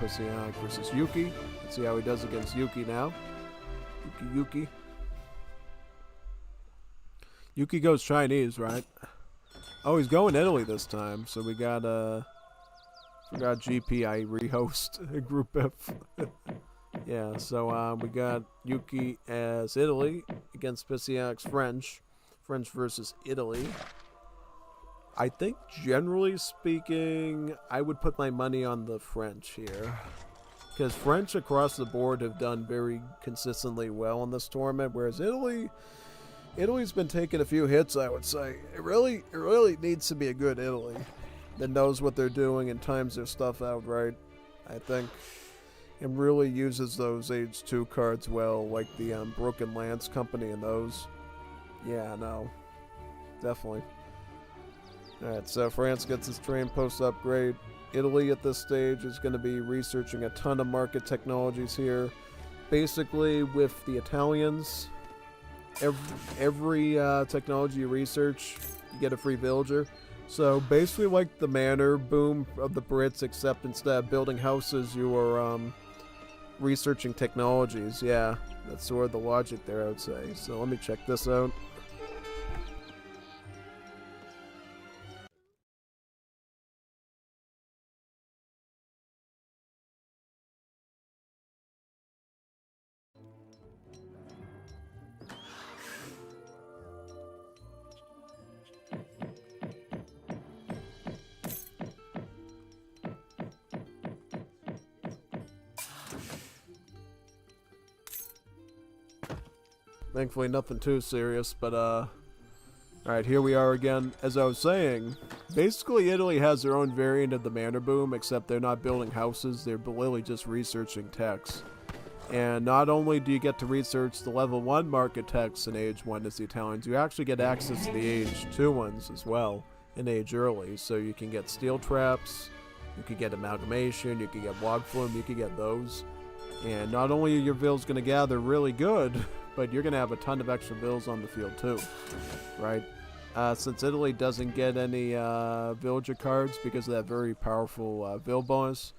Psionic versus Yuki. Let's see how he does against Yuki now. Yuki. Yuki goes Chinese, right? Oh, he's going Italy this time. So we got forgot GP. I rehost Group F. Yeah, so we got Yuki as Italy against Psionic's French. French versus Italy. I think, generally speaking, I would put my money on the French here. Because French across the board have done very consistently well in this tournament, whereas Italy's been taking a few hits, I would say. It really needs to be a good Italy that knows what they're doing and times their stuff out right, I think. And really uses those Age 2 cards well, like the Broken Lance Company and those. Yeah, no. Definitely. Alright, so France gets its train post upgrade. Italy at this stage is going to be researching a ton of market technologies here. Basically, with the Italians, every technology you research, you get a free villager. So basically like the manor boom of the Brits, except instead of building houses, you are researching technologies. Yeah, that's sort of the logic there, I would say. So let me check this out. Thankfully nothing too serious, but alright, here we are again. As I was saying, basically Italy has their own variant of the manor boom, except they're not building houses, they're literally just researching techs. And not only do you get to research the level 1 market techs in Age 1 as the Italians, you actually get access to the Age 2 ones as well in Age Early. So you can get steel traps, you can get amalgamation, you can get log flume, you can get those. And not only are your vills going to gather really good, but you're going to have a ton of extra vills on the field too, right? Since Italy doesn't get any villager cards because of that very powerful vill bonus,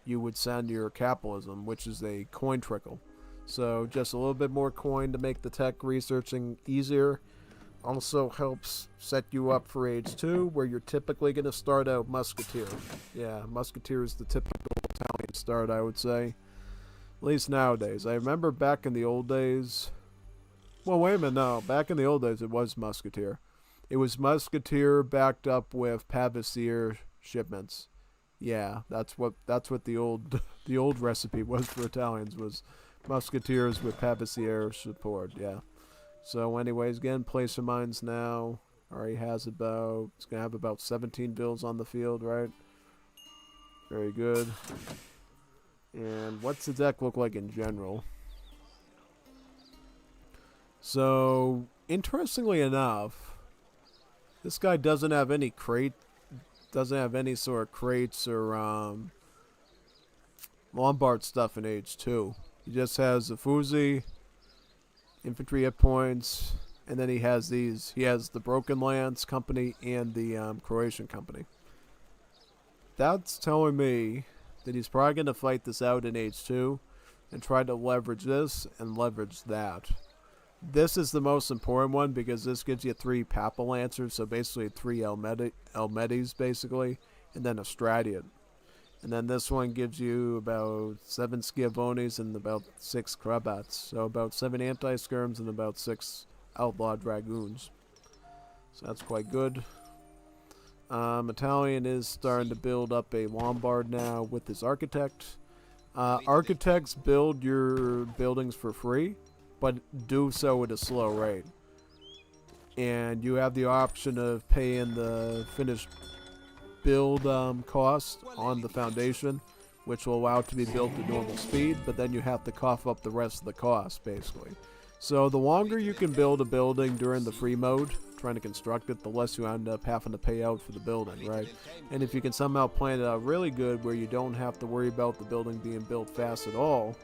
you would send your capitalism, which is a coin trickle. So just a little bit more coin to make the tech researching easier. Also helps set you up for Age 2, where you're typically going to start out Musketeer. Yeah, Musketeer is the typical Italian start, I would say. At least nowadays. I remember back in the old days... Well, wait a minute, no. Back in the old days, it was Musketeer. It was Musketeer backed up with Pavasier shipments. Yeah, that's what the old recipe was for Italians, was Musketeers with Pavasier support, yeah. So anyways, again, Placer Mines now. Already has it's going to have about 17 bills on the field, right? Very good. And what's the deck look like in general? So, interestingly enough, this guy doesn't have any sort of crates or Lombard stuff in Age 2. He just has the Fuzi, infantry hit points, and then he has these. He has the Broken Lance Company and the Croatian Company. That's telling me that he's probably going to fight this out in Age 2 and try to leverage this and leverage that. This is the most important one because this gives you 3 Papa Lancers, so basically 3 Elmetis, basically, and then a Stradian. And then this one gives you about 7 Schiavonis and about 6 Krabats, so about 7 Anti-Skirms and about 6 Outlaw Dragoons. So that's quite good. Italian is starting to build up a Lombard now with his Architect. Architects build your buildings for free, but do so at a slow rate. And you have the option of paying the finished build cost on the foundation, which will allow it to be built at normal speed, but then you have to cough up the rest of the cost, basically. So the longer you can build a building during the free mode, trying to construct it, the less you end up having to pay out for the building, right? And if you can somehow plan it out really good where you don't have to worry about the building being built fast at all,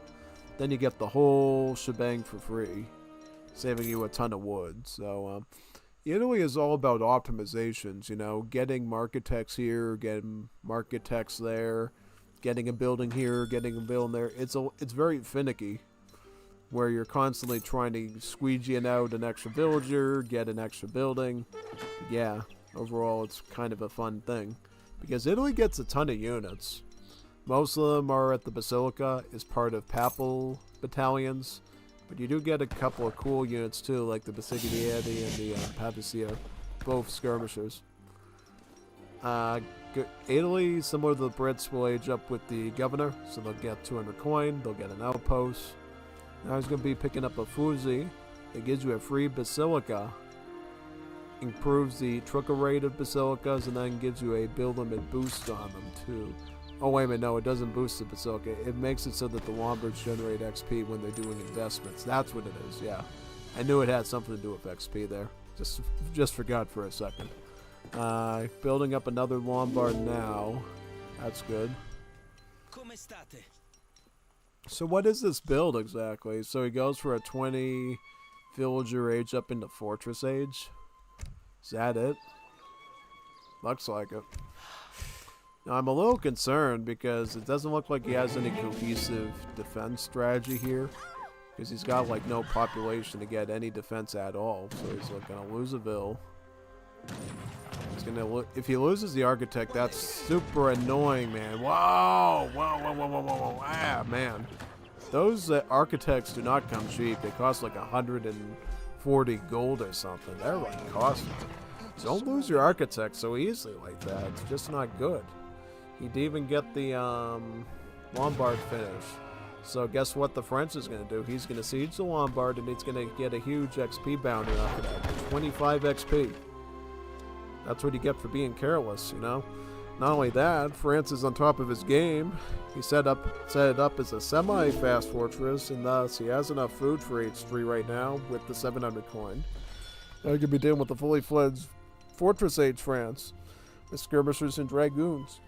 then you get the whole shebang for free, saving you a ton of wood. So Italy is all about optimizations, you know, getting market techs here, getting market techs there, getting a building here, getting a building there. It's very finicky, where you're constantly trying to squeegee out an extra villager, get an extra building. Yeah, overall it's kind of a fun thing, because Italy gets a ton of units. Most of them are at the Basilica as part of papal battalions, but you do get a couple of cool units too, like the Basigliati and the Papacia, both skirmishers. Italy, similar to the Brits, will age up with the governor, so they'll get 200 coin, they'll get an outpost. Now he's going to be picking up a Fusi. It gives you a free Basilica, improves the trigger rate of Basilicas, and then gives you a build limit boost on them too. Oh wait a minute, no, it doesn't boost the Basilica. It makes it so that the Lombards generate XP when they're doing investments. That's what it is, yeah. I knew it had something to do with XP there. Just forgot for a second. Building up another Lombard now. That's good. So what is this build exactly? So he goes for a 20 villager age up into fortress age. Is that it? Looks like it. Now I'm a little concerned because it doesn't look like he has any cohesive defense strategy here. Because he's got like no population to get any defense at all. So he's like gonna lose a vill. He's gonna if he loses the architect, that's super annoying, man. Whoa, whoa, whoa, whoa, whoa, whoa, whoa. Ah, man. Those architects do not come cheap. They cost like 140 gold or something. They're like costly. Don't lose your architect so easily like that. It's just not good. He'd even get the Lombard finish. So guess what the French is going to do? He's going to siege the Lombard and he's going to get a huge XP bounty off of that. 25 XP. That's what you get for being careless, you know? Not only that, France is on top of his game. He set it up as a semi-fast fortress, and thus he has enough food for H3 right now with the 700 coin. Now he could be dealing with the fully fledged fortress age France with skirmishers and dragoons.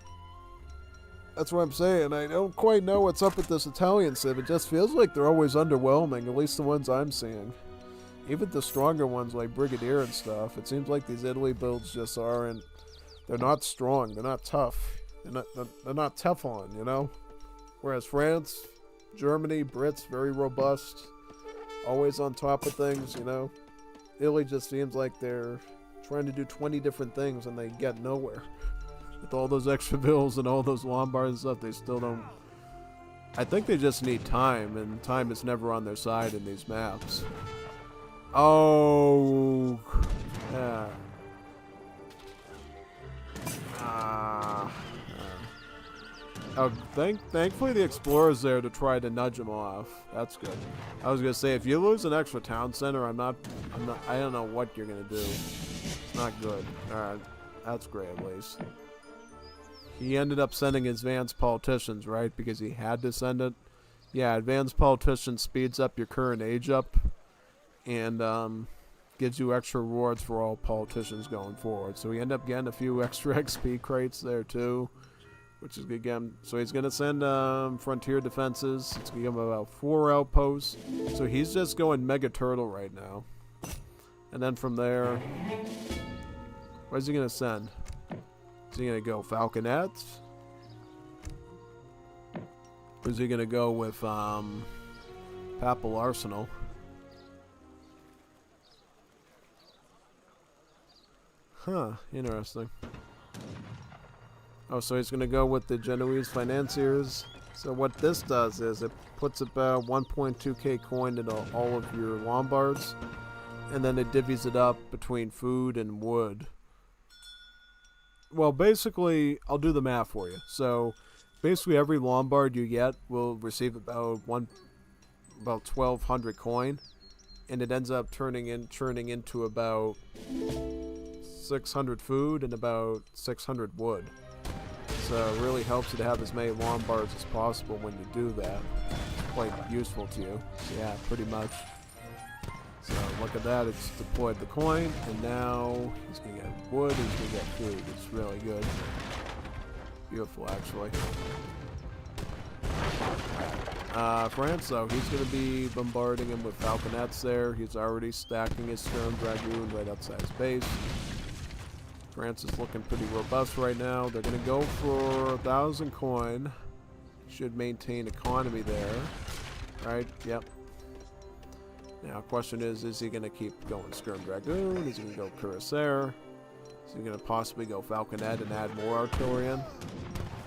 That's what I'm saying. I don't quite know what's up with this Italian civ. It just feels like they're always underwhelming, at least the ones I'm seeing. Even the stronger ones like Brigadier and stuff, it seems like these Italy builds just aren't, they're not strong, they're not tough, they're not Teflon, you know? Whereas France, Germany, Brits, very robust, always on top of things, you know? Italy just seems like they're trying to do 20 different things and they get nowhere. With all those extra bills and all those Lombards and stuff, they still don't... I think they just need time, and time is never on their side in these maps. Oh... Yeah. Oh, thankfully the explorer's there to try to nudge him off. That's good. I was gonna say, if you lose an extra town center, I don't know what you're gonna do. It's not good. Alright, that's great at least. He ended up sending advanced politicians, right? Because he had to send it. Yeah, advanced politician speeds up your current age up, and gives you extra rewards for all politicians going forward. So he ended up getting a few extra XP crates there too, which is good again. So he's gonna send frontier defenses. It's gonna give him about 4 outposts. So he's just going Mega Turtle right now, and then from there, where's he gonna send? Is he gonna go Falconets? Or is he gonna go with Papal Arsenal? Huh, interesting. Oh, so he's gonna go with the Genoese financiers. So what this does is it puts about 1.2k coin into all of your Lombards, and then it divvies it up between food and wood. Well, basically, I'll do the math for you. So, basically, every Lombard you get will receive about 1,200 coin, and it ends up churning into about 600 food and about 600 wood. So, it really helps you to have as many Lombards as possible when you do that. It's quite useful to you. So, yeah, pretty much. So look at that, it's deployed the coin, and now he's going to get wood, he's going to get food. It's really good. Beautiful, actually. France, though, he's going to be bombarding him with Falconets there. He's already stacking his Stern Dragoon right outside his base. France is looking pretty robust right now. They're going to go for 1,000 coin. Should maintain economy there. Right? Yep. Now, question is he going to keep going Skirm Dragoon? Is he going to go Cuirassier? Is he going to possibly go Falconet and add more artillery in?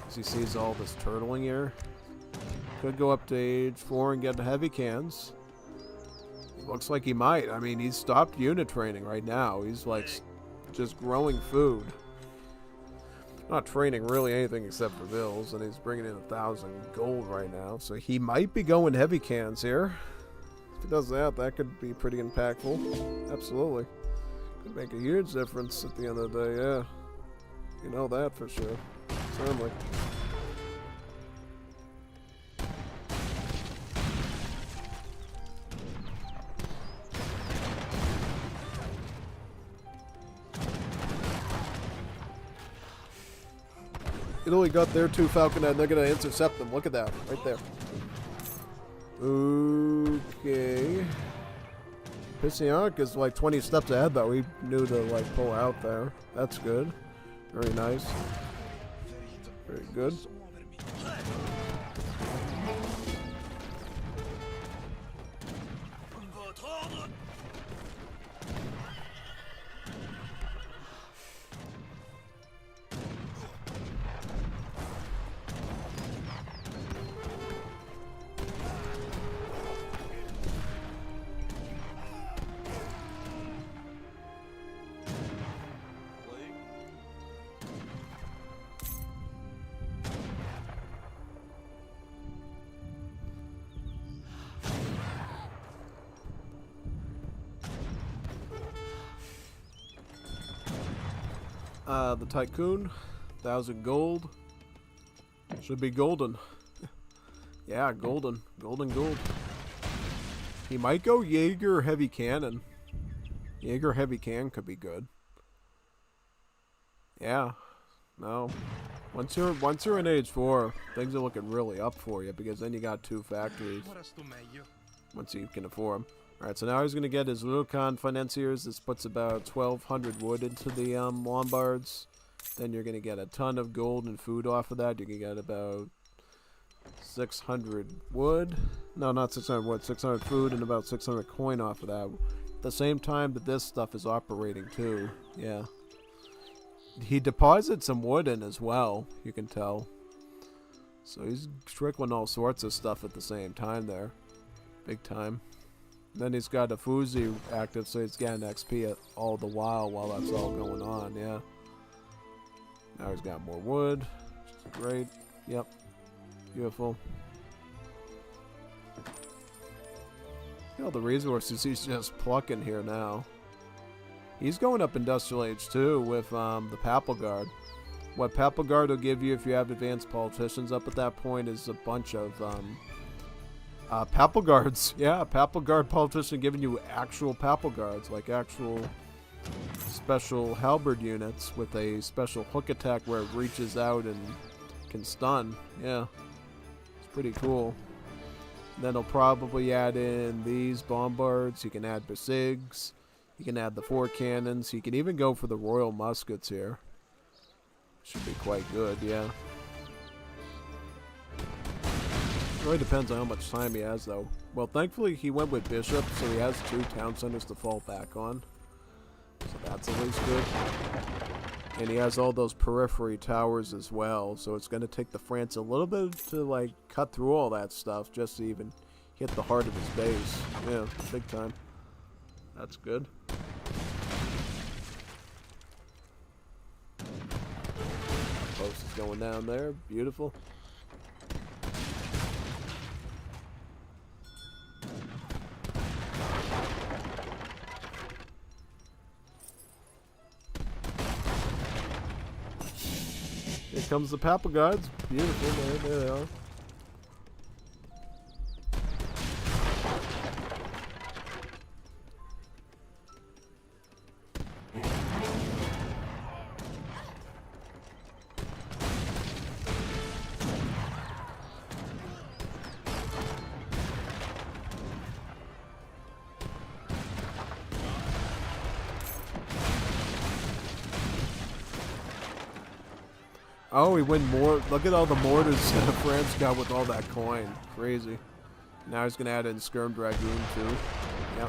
As he sees all this turtling here. Could go up to age 4 and get the heavy cans. Looks like he might. I mean, he's stopped unit training right now. He's like just growing food. Not training really anything except for bills, and he's bringing in 1,000 gold right now. So he might be going heavy cans here. If he does that, that could be pretty impactful. Absolutely. Could make a huge difference at the end of the day, yeah. You know that for sure. Certainly. Italy got their 2 Falconet, and they're going to intercept them. Look at that, right there. Okay. Psionic is like 20 steps ahead, though. He knew to like pull out there. That's good. Very nice. Very good. The Tycoon, 1,000 gold. Should be golden. Yeah, golden. Golden gold. He might go Jaeger heavy cannon. Jaeger heavy cannon could be good. Yeah. No. Once you're in age 4, things are looking really up for you, because then you got 2 factories. Once you can afford them. Alright, so now he's going to get his Rubicon financiers. This puts about 1,200 wood into the Lombards. Then you're going to get a ton of gold and food off of that. You can get about 600 wood. No, not 600 wood. 600 food and about 600 coin off of that. At the same time that this stuff is operating too. Yeah. He deposited some wood in as well, you can tell. So he's trickling all sorts of stuff at the same time there. Big time. Then he's got a Fuzi active, so he's getting XP all the while that's all going on, yeah. Now he's got more wood, which is great. Yep. Beautiful. You know, the resources he's just plucking here now. He's going up Industrial Age too with the Papal Guard. What Papal Guard will give you if you have advanced politicians up at that point is a bunch of Papal Guards. Yeah, Papal Guard politician giving you actual Papal Guards, like actual special halberd units with a special hook attack where it reaches out and can stun. Yeah, it's pretty cool. Then he'll probably add in these bombards. You can add Besigs. You can add the 4 cannons. You can even go for the Royal Muskets here. Should be quite good, yeah. It really depends on how much time he has, though. Well, thankfully he went with Bishop, so he has 2 town centers to fall back on. So that's at least good. And he has all those periphery towers as well, so it's going to take the France a little bit to, like, cut through all that stuff just to even hit the heart of his base. Yeah, big time. That's good. Post is going down there. Beautiful. Here comes the Papal Guards. Beautiful. There they are. Oh, he went more. Look at all the mortars France got with all that coin. Crazy. Now he's gonna add in Skirm Dragoon too. Yep.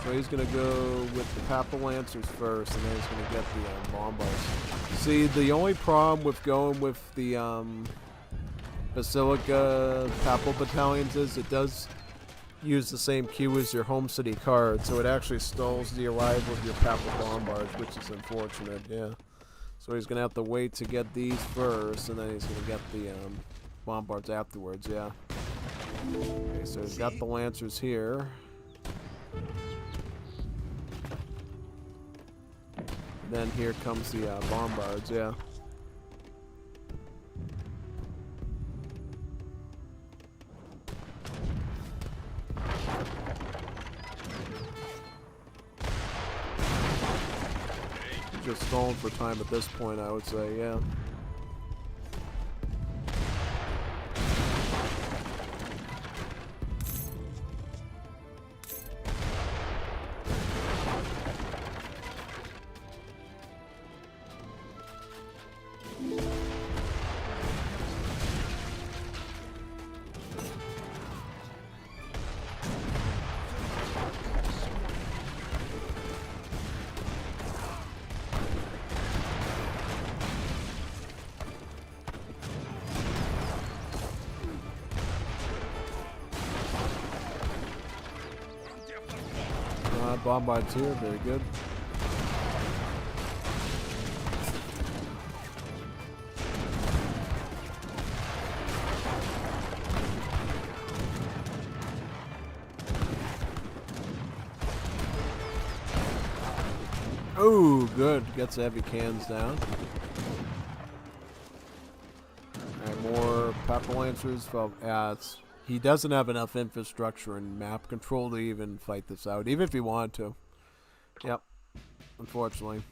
So he's gonna go with the Papal Lancers first, and then he's gonna get the Bombards. See, the only problem with going with the Basilica Papal Battalions is it does use the same queue as your home city card, so it actually stalls the arrival of your Papal Bombards, which is unfortunate, yeah. So he's gonna have to wait to get these first, and then he's gonna get the Bombards afterwards, yeah. Okay, so he's got the Lancers here. Then here comes the Bombards, yeah. Just stalling for time at this point, I would say, yeah. Bombards here, very good. Oh, good. Gets the heavy cans down. Alright, more Papal Lancers. Well, he doesn't have enough infrastructure and map control to even fight this out, even if he wanted to. Yep, unfortunately.